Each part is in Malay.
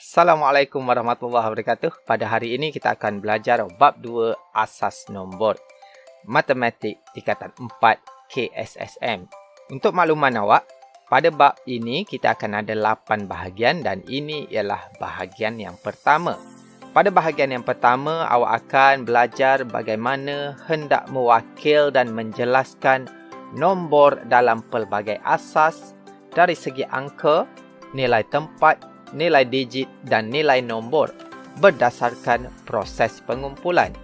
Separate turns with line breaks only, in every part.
Assalamualaikum warahmatullahi wabarakatuh. Pada hari ini kita akan belajar bab 2 asas nombor matematik tingkatan 4 KSSM. Untuk makluman awak, pada bab ini kita akan ada 8 bahagian dan ini ialah bahagian yang pertama. Pada bahagian yang pertama, awak akan belajar bagaimana hendak mewakil dan menjelaskan nombor dalam pelbagai asas dari segi angka, nilai tempat, nilai digit dan nilai nombor berdasarkan proses pengumpulan.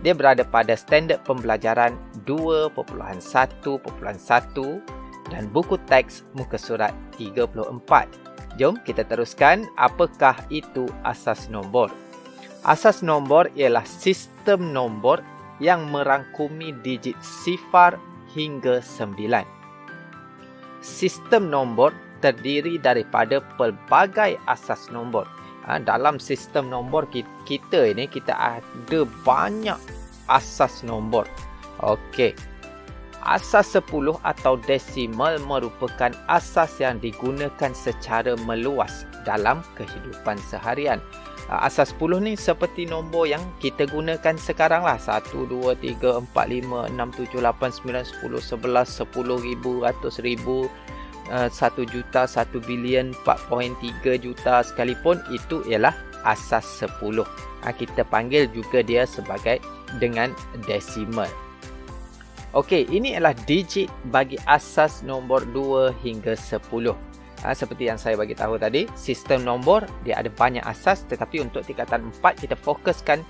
Dia berada pada standard pembelajaran 2.1.1 dan buku teks muka surat 34. Jom kita teruskan, apakah itu asas nombor? Asas nombor ialah sistem nombor yang merangkumi digit 0 hingga 9. Sistem nombor terdiri daripada pelbagai asas nombor. Dalam sistem nombor kita ini, kita ada banyak asas nombor. Okey. Asas 10 atau desimal merupakan asas yang digunakan secara meluas dalam kehidupan seharian. Asas 10 ni seperti nombor yang kita gunakan sekarang lah. 1, 2, 3, 4, 5, 6, 7, 8, 9, 10, 11, 10 ribu, ratus ribu, 1 juta, 1 bilion, 4.3 juta sekalipun, itu ialah asas 10. Kita panggil juga dia sebagai dengan desimal. Okey, ini adalah digit bagi asas nombor 2 hingga 10. Seperti yang saya bagi tahu tadi, sistem nombor dia ada banyak asas, tetapi untuk tingkatan 4 kita fokuskan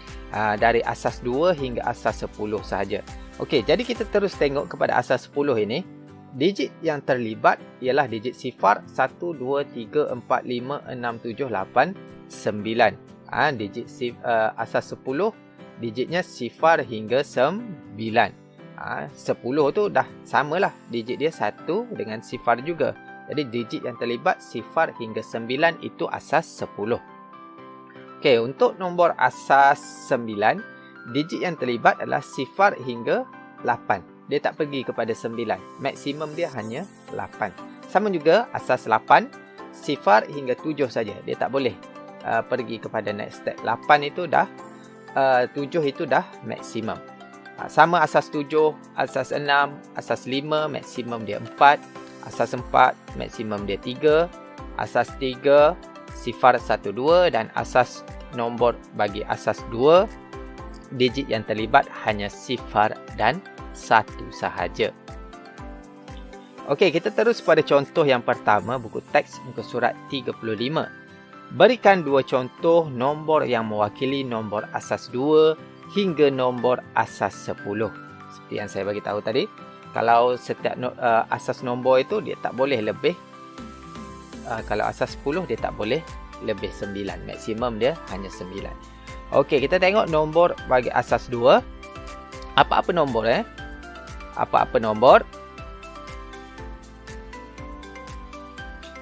dari asas 2 hingga asas 10 sahaja. Okey, jadi kita terus tengok kepada asas 10 ini. Digit yang terlibat ialah digit 0, 1, 2, 3, 4, 5, 6, 7, 8, 9. Digit asas 10, digitnya 0 hingga 9. 10 tu dah samalah, digit dia 1 dengan 0 juga. Jadi digit yang terlibat 0 hingga 9 itu asas 10. Okey, untuk nombor asas 9, digit yang terlibat adalah 0 hingga 8. Dia tak pergi kepada 9. Maksimum dia hanya 8. Sama juga asas 8, 0 hingga 7 saja. Dia tak boleh pergi kepada next step. 8 itu dah, 7 itu dah maksimum. Sama asas 7, asas 6, asas 5, maksimum dia 4. Asas 4, maksimum dia 3. Asas 3, 0, 1, 2. Dan asas nombor bagi asas 2, digit yang terlibat hanya 0 dan 1 sahaja. Okey, kita terus pada contoh yang pertama, buku teks muka surat 35. Berikan 2 contoh nombor yang mewakili nombor asas 2 hingga nombor asas 10. Seperti yang saya bagi tahu tadi, kalau setiap asas nombor itu dia tak boleh lebih, kalau asas 10 dia tak boleh lebih 9. Maksimum dia hanya 9. Okey, kita tengok nombor bagi asas 2. Apa-apa nombor Apa-apa nombor?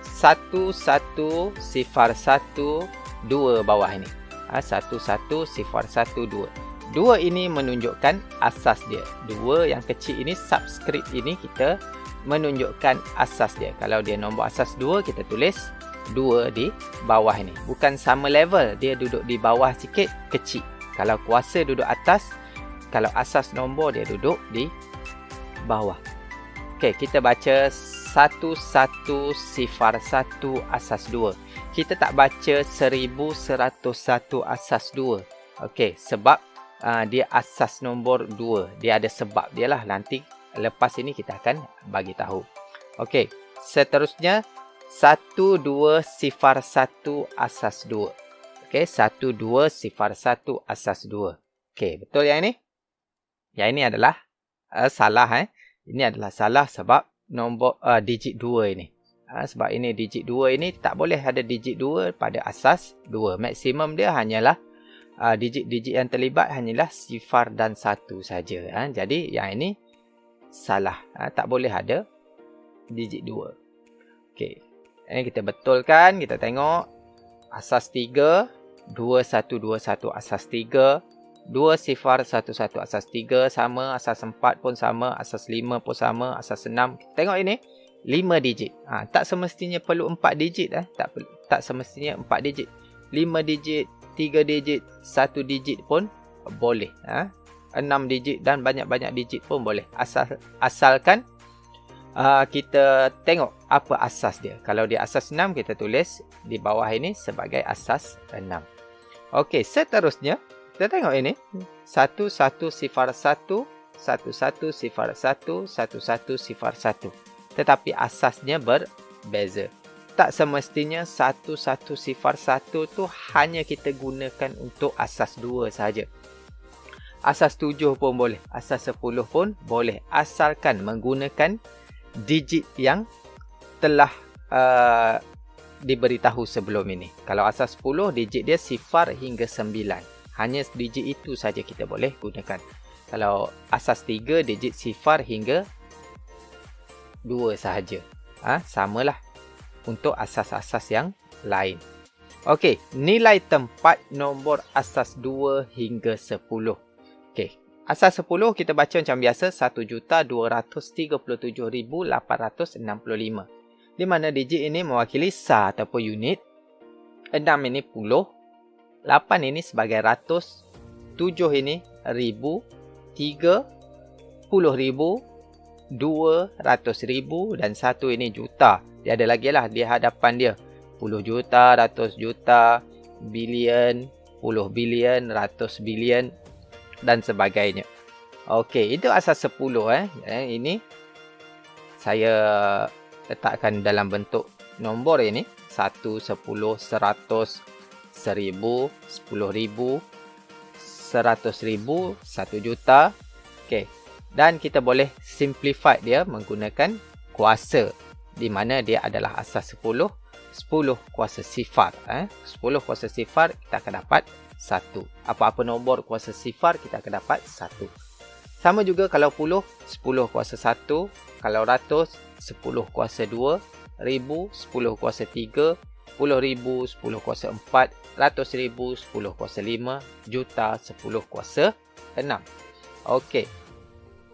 1, 1, 0, 1, 2 bawah ini. 1, 1, 0, 1, 2. 2 ini menunjukkan asas dia. 2 yang kecil ini, subscript ini, kita menunjukkan asas dia. Kalau dia nombor asas 2, kita tulis 2 di bawah ini. Bukan sama level, dia duduk di bawah sikit, kecil. Kalau kuasa duduk atas, kalau asas nombor dia duduk di bawah. Okey, kita baca 1, 1, 0, 1 asas 2. Kita tak baca 1101 asas 2. Okey, sebab dia asas nombor 2. Dia ada sebab dia lah. Nanti lepas ini kita akan bagi tahu. Okey, seterusnya 1, 2, 0, 1 asas 2. Okey, 1, 2, 0, 1 asas 2. Okey, betul yang ini? Yang ini adalah salah. Ini adalah salah sebab nombor digit 2 ini. Sebab ini digit 2 ini tak boleh ada digit 2 pada asas 2. Maksimum dia hanyalah digit-digit yang terlibat hanyalah 0 dan 1 saja. Jadi yang ini salah. Tak boleh ada digit 2. Okey. Ini kita betulkan, kita tengok asas 3, 2, 1, 2, 1 asas 3. 2, 0, 1, 1 asas 3 sama, asas 4 pun sama, asas 5 pun sama, asas 6. Tengok ini, 5 digit. Tak semestinya perlu 4 digit. Tak semestinya 4 digit. 5 digit, 3 digit, 1 digit pun boleh. 6 digit dan banyak-banyak digit pun boleh. Asalkan kita tengok apa asas dia. Kalau dia asas 6, kita tulis di bawah ini sebagai asas 6. Okey, seterusnya kita tengok ini 1101, 1101, 1101. Tetapi asasnya berbeza. Tak semestinya 1101 tu hanya kita gunakan untuk asas 2 saja. Asas 7 pun boleh, asas 10 pun boleh, asalkan menggunakan digit yang telah diberitahu sebelum ini. Kalau asas 10, digit dia 0 hingga 9. Hanya digit itu saja kita boleh gunakan. Kalau asas 3, digit 0 hingga 2 sahaja. Samalah untuk asas-asas yang lain. Okey, nilai tempat nombor asas 2 hingga 10. Okey, asas 10 kita baca macam biasa 1,237,865. Di mana digit ini mewakili sah ataupun unit, 6 ini puluh, 8 ini sebagai ratus, 7 ini ribu, 3 puluh ribu, 2 ratus ribu dan 1 ini juta. Dia ada lagi lah di hadapan dia. 10 juta, ratus juta, bilion, puluh bilion, ratus bilion dan sebagainya. Okey, itu asas 10. Ini saya letakkan dalam bentuk nombor ini. 1, 10, 100, 1000, 10,000, 100,000, 1 juta. Okey. Dan kita boleh simplify dia menggunakan kuasa, di mana dia adalah asas 10. 10 kuasa sifar. 10 kuasa sifar kita akan dapat 1. Apa-apa nombor kuasa sifar kita akan dapat 1. Sama juga kalau puluh, 10 kuasa 1. Kalau ratus, 10 kuasa 2. Ribu, 10 kuasa 3. 10,000, 10 kuasa 4. Ratus ribu, 10 kuasa 5. Juta, 10 kuasa 6. Okey.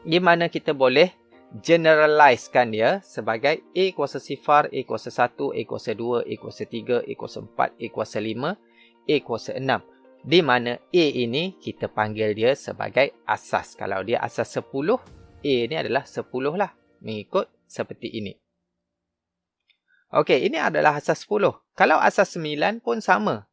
Di mana kita boleh generalizekan dia sebagai A kuasa sifar, A kuasa 1, A kuasa 2, A kuasa 3, A kuasa 4, A kuasa 5, A kuasa 6. Di mana A ini kita panggil dia sebagai asas. Kalau dia asas 10, A ni adalah 10 lah. Mengikut seperti ini. Okey, ini adalah asas 10. Kalau asas 9 pun sama.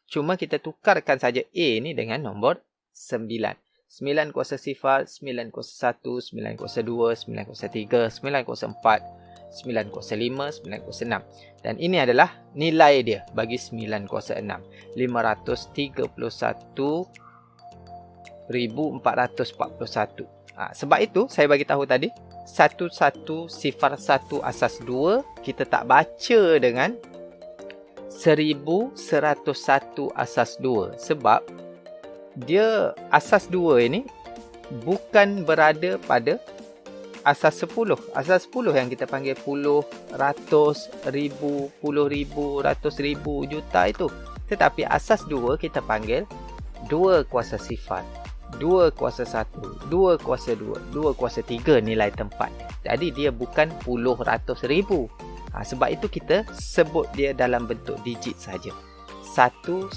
Cuma kita tukarkan saja A ni dengan nombor 9. 9 kuasa sifar, 9 kuasa 1, 9 kuasa 2, 9 kuasa 3, 9 kuasa 4, 9 kuasa 5, 9 kuasa 6. Dan ini adalah nilai dia bagi 9 kuasa 6. 531,441. Sebab itu saya bagi tahu tadi 1101 asas 2 kita tak baca dengan 1101 asas 2 sebab dia asas 2 ini bukan berada pada asas 10. Asas 10 yang kita panggil puluh, ratus, ribu, puluh ribu, ratus ribu, juta itu. Tetapi asas 2 kita panggil 2 kuasa sifat, 2 kuasa 1, 2 kuasa 2, 2 kuasa 3 nilai tempat. Jadi dia bukan puluh, ratus, ribu. Sebab itu kita sebut dia dalam bentuk digit saja. 1101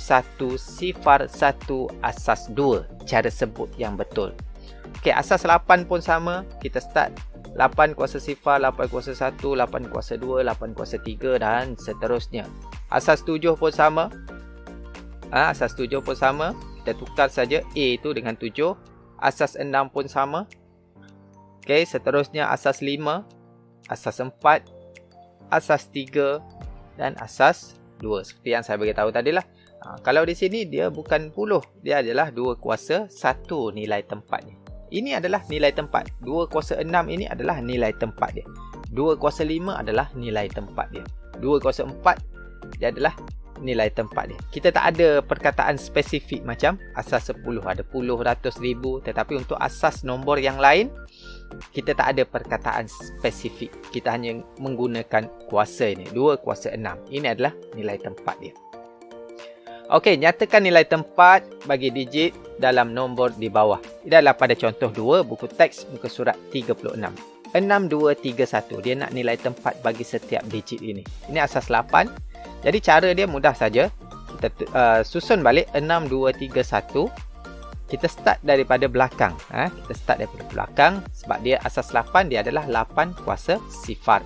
asas 2. Cara sebut yang betul. Okey, asas 8 pun sama. Kita start 8 kuasa sifar, 8 kuasa 1, 8 kuasa 2, 8 kuasa 3 dan seterusnya. Asas 7 pun sama. Asas 7 pun sama. Kita tukar saja A itu dengan 7. Asas 6 pun sama. Okey, seterusnya asas 5, asas 4, asas 3 dan asas 2. Seperti yang saya beritahu tadi lah. Kalau di sini dia bukan puluh. Dia adalah 2 kuasa 1 nilai tempatnya. Ini adalah nilai tempat. 2 kuasa 6 ini adalah nilai tempat dia. 2 kuasa 5 adalah nilai tempat dia. 2 kuasa 4 dia adalah nilai tempat dia. Kita tak ada perkataan spesifik macam asas 10. Ada puluh, ratus, ribu. Tetapi untuk asas nombor yang lain, kita tak ada perkataan spesifik. Kita hanya menggunakan kuasa ini. 2 kuasa 6. Ini adalah nilai tempat dia. Okey, nyatakan nilai tempat bagi digit dalam nombor di bawah. Ini adalah pada contoh 2, buku teks muka surat 36. 6231. Dia nak nilai tempat bagi setiap digit ini. Ini asas 8. Jadi cara dia mudah saja. kita susun balik 6, 2, 3, 1. Kita start daripada belakang. Kita start daripada belakang sebab dia asas 8, dia adalah 8 kuasa sifar.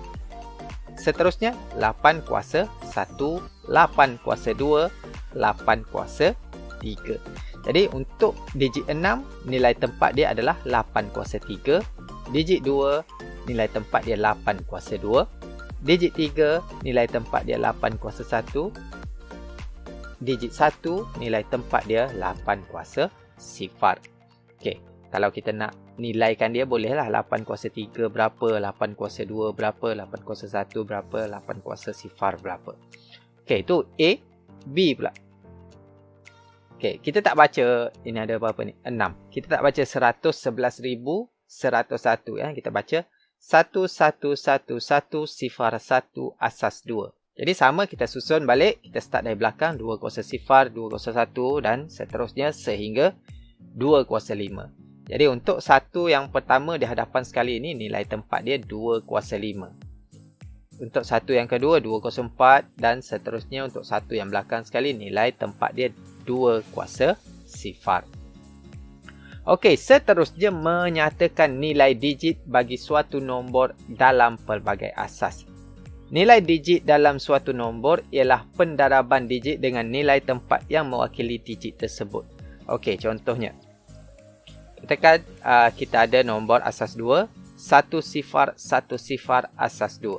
Seterusnya 8 kuasa 1, 8 kuasa 2, 8 kuasa 3. Jadi untuk digit 6, nilai tempat dia adalah 8 kuasa 3. Digit 2, nilai tempat dia 8 kuasa 2. Digit 3, nilai tempat dia 8 kuasa 1. Digit 1, nilai tempat dia 8 kuasa sifar. Okey, kalau kita nak nilaikan dia, bolehlah 8 kuasa 3 berapa, 8 kuasa 2 berapa, 8 kuasa 1 berapa, 8 kuasa sifar berapa. Okey, itu A. B pula. Okey, kita tak baca, ini ada berapa ni? 6. Kita tak baca 111,101 ya. Kita baca 1111 sifar 1 asas 2. Jadi sama, kita susun balik, kita start dari belakang, 2 kuasa sifar, 2 kuasa 1 dan seterusnya sehingga 2 kuasa 5. Jadi untuk satu yang pertama di hadapan sekali ini, nilai tempat dia 2 kuasa 5. Untuk satu yang kedua 2 kuasa 4 dan seterusnya untuk satu yang belakang sekali, nilai tempat dia 2 kuasa sifar. Okey, seterusnya menyatakan nilai digit bagi suatu nombor dalam pelbagai asas. Nilai digit dalam suatu nombor ialah pendaraban digit dengan nilai tempat yang mewakili digit tersebut. Okey, contohnya. Katakan kita ada nombor asas 2, 1 sifar asas 2.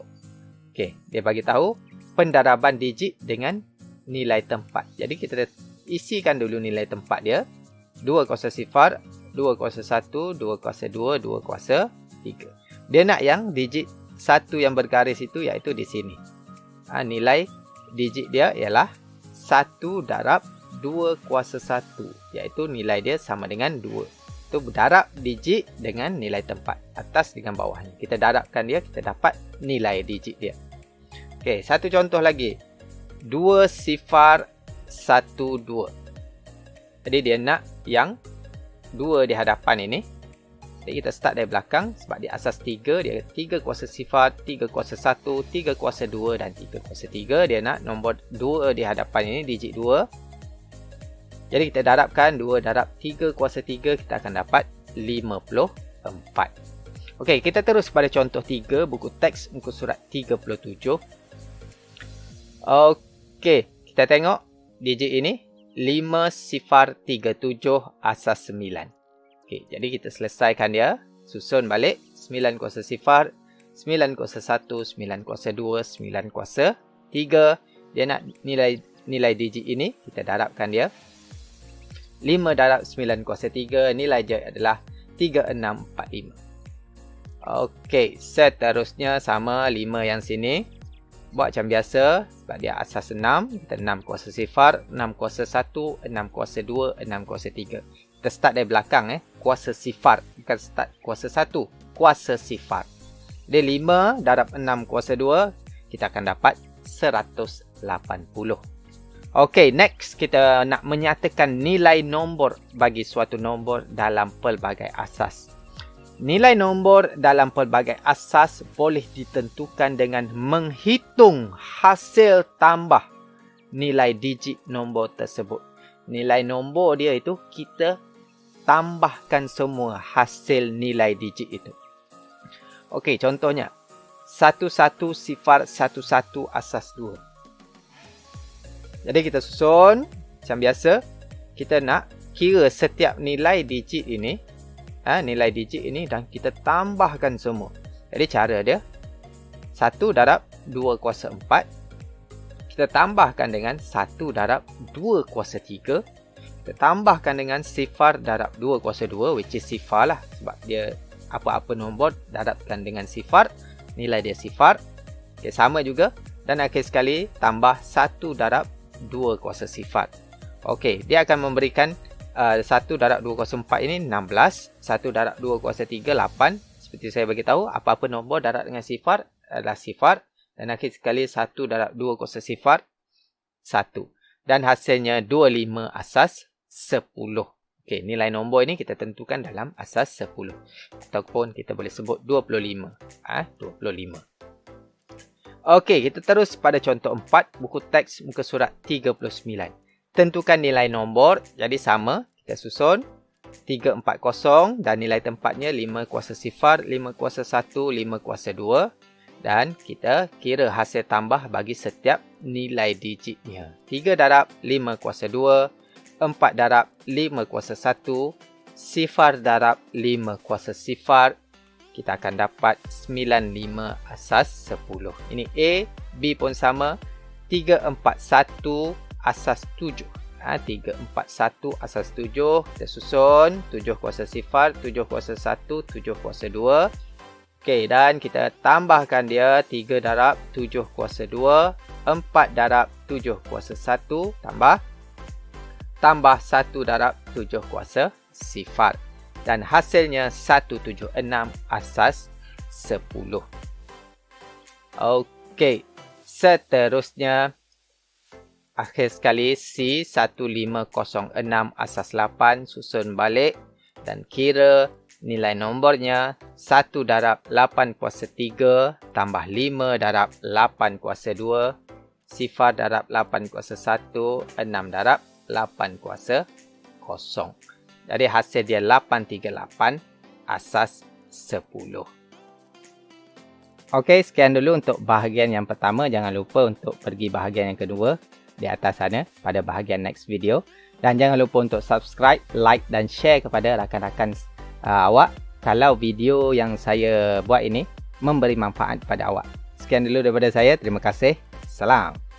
Okey, dia bagi tahu pendaraban digit dengan nilai tempat. Jadi kita isikan dulu nilai tempat dia. 2 kuasa sifar, 2 kuasa 1, 2 kuasa 2, 2 kuasa 3. Dia nak yang digit 1 yang bergaris itu, iaitu di sini. Nilai digit dia ialah 1 darab 2 kuasa 1. Iaitu nilai dia sama dengan 2. Itu darab digit dengan nilai tempat. Atas dengan bawahnya. Kita darabkan dia, kita dapat nilai digit dia. Okey, satu contoh lagi. 2 sifar 1, 2. Jadi dia nak yang 2 di hadapan ini. Jadi kita start dari belakang sebab dia asas 3. Dia 3 kuasa sifar, 3 kuasa 1, 3 kuasa 2 dan 3 kuasa 3. Dia nak nombor 2 di hadapan ini, digit 2. Jadi kita darabkan 2 darab 3 kuasa 3, kita akan dapat 54. Okey, kita terus pada contoh 3, buku teks muka surat 37. Okey, kita tengok digit ini 5 sifar 37 asas 9. Okey, jadi kita selesaikan dia. Susun balik 9 kuasa sifar, 9 kuasa 1, 9 kuasa 2, 9 kuasa 3. Dia nak nilai digit ini, kita darabkan dia. 5 darab 9 kuasa 3, nilai dia adalah 3645. Okey, seterusnya sama 5 yang sini. Buat macam biasa, sebab dia asas 6. Kita 6 kuasa sifar, 6 kuasa 1, 6 kuasa 2, 6 kuasa 3. Kita start dari belakang kuasa sifar. Bukan start kuasa 1, kuasa sifar. Dia 5 darab 6 kuasa 2, kita akan dapat 180. Okey, next kita nak menyatakan nilai nombor bagi suatu nombor dalam pelbagai asas. Nilai nombor dalam pelbagai asas boleh ditentukan dengan menghitung hasil tambah nilai digit nombor tersebut. Nilai nombor dia itu kita tambahkan semua hasil nilai digit itu. Okey, contohnya 11 sifar 11 asas 2. Jadi kita susun macam biasa. Kita nak kira setiap nilai digit ini, nilai digit ini, dan kita tambahkan semua. Jadi cara dia 1 darab 2 kuasa 4. Kita tambahkan dengan 1 darab 2 kuasa 3. Kita tambahkan dengan sifar darab 2 kuasa 2, which is sifar lah. Sebab dia apa-apa nombor darabkan dengan sifar, nilai dia sifar. Okay, sama juga. Dan akhir sekali tambah 1 darab 2 kuasa sifar. Okey, dia akan memberikan 1 darab 2 kuasa 4 ini 16. 1 darab 2 kuasa 3, 8. Seperti saya bagi tahu, apa-apa nombor darab dengan sifar adalah sifar. Dan akhir sekali 1 darab 2 kuasa sifar, 1. Dan hasilnya 25 asas 10. Okey, nilai nombor ini kita tentukan dalam asas 10. Ataupun kita boleh sebut 25. 25. Okey, kita terus pada contoh 4, buku teks muka surat 39. tentukan nilai nombor. Jadi sama, kita susun 340 dan nilai tempatnya 5 kuasa 0, 5 kuasa 1, 5 kuasa 2. Dan kita kira hasil tambah bagi setiap nilai digitnya. 3 darab 5 kuasa 2, 4 darab 5 kuasa 1, 0 darab 5 kuasa 0. Kita akan dapat 95 asas 10. Ini A, B pun sama. 341 asas 7. 341 asas 7. Kita susun 7 kuasa 0, 7 kuasa 1, 7 kuasa 2. Okey, dan kita tambahkan dia 3 darab 7 kuasa 2, 4 darab 7 kuasa 1, tambah 1 darab 7 kuasa 0. Dan hasilnya 176 asas 10. Okey, seterusnya akhir sekali C 1506 asas 8, susun balik dan kira nilai nombornya 1 darab 8 kuasa 3 tambah 5 darab 8 kuasa 2, 0 darab 8 kuasa 1, 6 darab 8 kuasa 0. Jadi hasil dia 838 asas 10. Okey, sekian dulu untuk bahagian yang pertama. Jangan lupa untuk pergi bahagian yang kedua di atas sana pada bahagian next video. Dan jangan lupa untuk subscribe, like dan share kepada rakan-rakan awak kalau video yang saya buat ini memberi manfaat kepada awak. Sekian dulu daripada saya. Terima kasih. Salam.